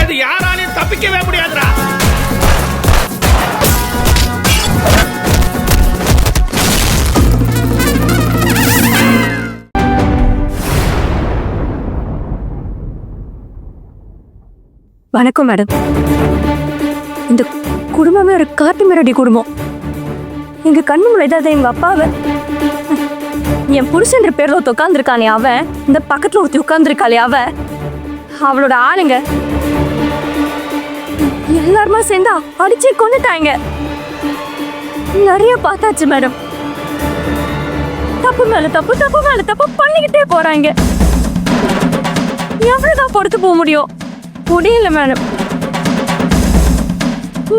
இது யாராலையும் தப்பிக்கவே முடியாதுடா. வணக்கம் மேடம். இந்த குடும்பமே ஒரு காட்டு மிரடி குடும்பம். எங்க கண்ணு முன்னாடி எங்க அப்பாவை என் புருஷன்ற பேர்ல உட்காந்துருக்கானே அவன், இந்த பக்கத்துல ஒருத்தி உட்காந்துருக்காளே அவளோட ஆளுங்க எல்லாருமா சேர்ந்தா அடிச்சு கொண்டுட்டாங்க. நிறைய பார்த்தாச்சு மேடம். தப்பு மேல தப்பு, தப்பு மேல தப்பு பண்ணிக்கிட்டே போறாங்க. எவ்வளவுதான் பொறுத்து போக முடியும்? முடியல மேடம்.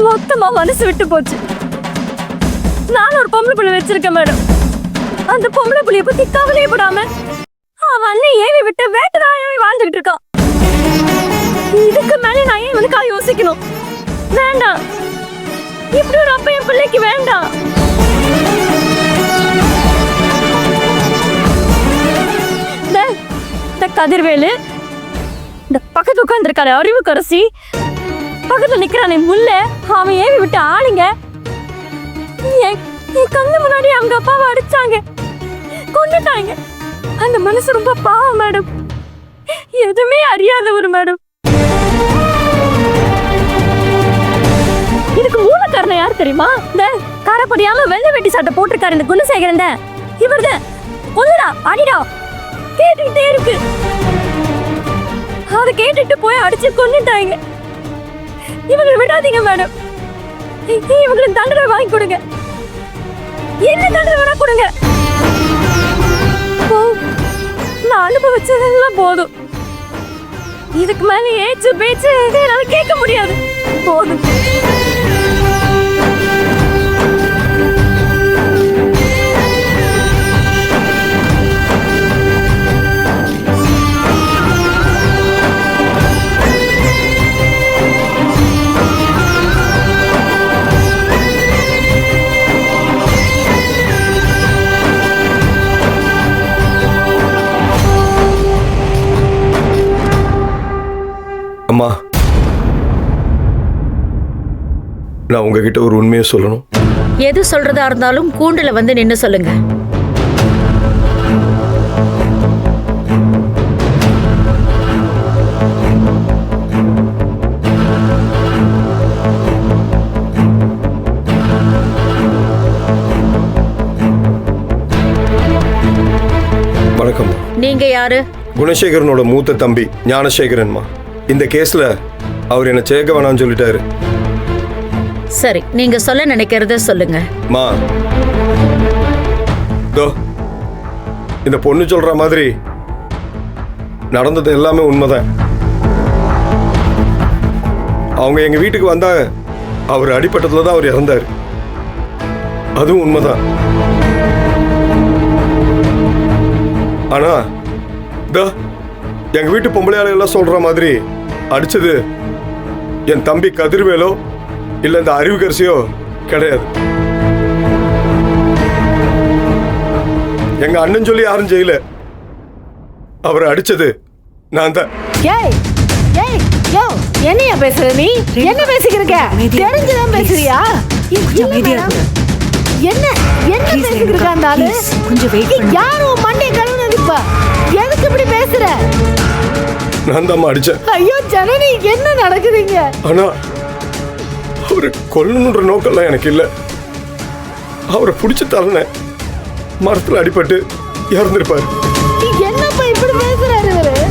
மொத்தமா மனசு விட்டு போச்சு. நானும் ஒரு பொம்பளை பிள்ளை வச்சிருக்கேன் மேடம். அந்த பொம்பளை பிள்ளைய பத்தி கவலையே படாம அவன் அண்ணன் ஏவி விட்டு வேட்டதாயாவே வாழ்ந்துகிட்டு இருக்கான். இதுக்கு மேலே நான் ஏன் இவனுக்காக யோசிக்கணும்? வேண்டாம், இப்படி ஒரு அப்பா என் பிள்ளைக்கு வேண்டாம். இந்த கதிர்வேலு, இந்த பக்கத்து உட்காந்துருக்காரு அறிவுக்கரசி, பக்கத்துல நிக்கிறானே முல்ல, அவன் ஏவி விட்டு ஆளுங்க என் கண்ணு முன்னாடி அவங்க அப்பாவை அடிச்சாங்க, கொண்டுட்டாங்க. அந்த மனசு ரொம்ப பாவம் மேடம். எதுவுமே அறியாதவர் மேடம். இதுக்கு மூல காரணம் யார் தெரியுமா? இந்த காரப்படியாம வெள்ளை வெட்டி சட்டை போட்டிருக்காரு இந்த குணசேகரன். இவர்தான் கொல்லுடா அடிடா கேட்டுக்கிட்டே இருக்கு. அதை கேட்டுட்டு போய் அடிச்சு கொண்டுட்டாங்க. இவங்களை விடாதீங்க மேடம். இவங்களுக்கு தண்டனை வாங்கி கொடுங்க. என்ன தண்டனை வேணா கொடுங்க. நான் அனுபவிச்சதெல்லாம் போதும். இதுக்கு மேல ஏச்சு பேச்சு என்னால கேட்க முடியாது. போதும். அம்மா, நான் உங்ககிட்ட ஒரு உண்மையை சொல்லணும். எது சொல்றதா இருந்தாலும் கூண்டுல வந்து நின்னு சொல்லுங்க. வணக்கம். நீங்க யாரு? குணசேகரனோட மூத்த தம்பி ஞானசேகரன்மா. இந்த கேஸ்ல அவர் என்ன சேர்க்க வேணாம்னு சொல்லிட்டாரு. சரி, நீங்க சொல்ல நினைக்கிறத சொல்லுங்க. மா, இந்த பொண்ணு சொல்ற மாதிரி நடந்தது எல்லாமே உண்மைதான். அவங்க எங்க வீட்டுக்கு வந்தாங்க. அவர் அடிப்பட்டதுல தான் அவர் இறந்தார். அதுவும் உண்மைதான். ஆனா எங்க வீட்டு பொம்பளையாள எல்லாம் சொல்ற மாதிரி அடிச்சது என் தம்பி கதிர்வேலோ இல்ல இந்த அறிவுக்கரசியோ கிடையாது. எங்க அண்ணன் சொல்லி யாரும் செய்யல. அவரை அடிச்சது நான் தான். என்னையா பேசுற? நீ என்ன பேசிக்கிறீங்க? தெரிஞ்சுதான் பேசுறியா? என்ன என்ன பேசிக்கிறீங்க? அந்த ஆளு கொஞ்சம் வெயிட் பண்ணு. யாரும் மண்டை கழுவுனதுப்பா. எதுக்கு இப்படி பேசுற? நான் தான் அடிச்சேன். ஐயோ ஜனனி, என்ன நடக்குதுங்க? ஆனா அவரை கொல்லணுன்ற நோக்கம்லாம் எனக்கு இல்ல. அவரை பிடிச்சு தரேன், மரத்துல அடிபட்டு இறந்துருப்பாரு. என்னப்பா இப்படி பேசுறாரு இவரு?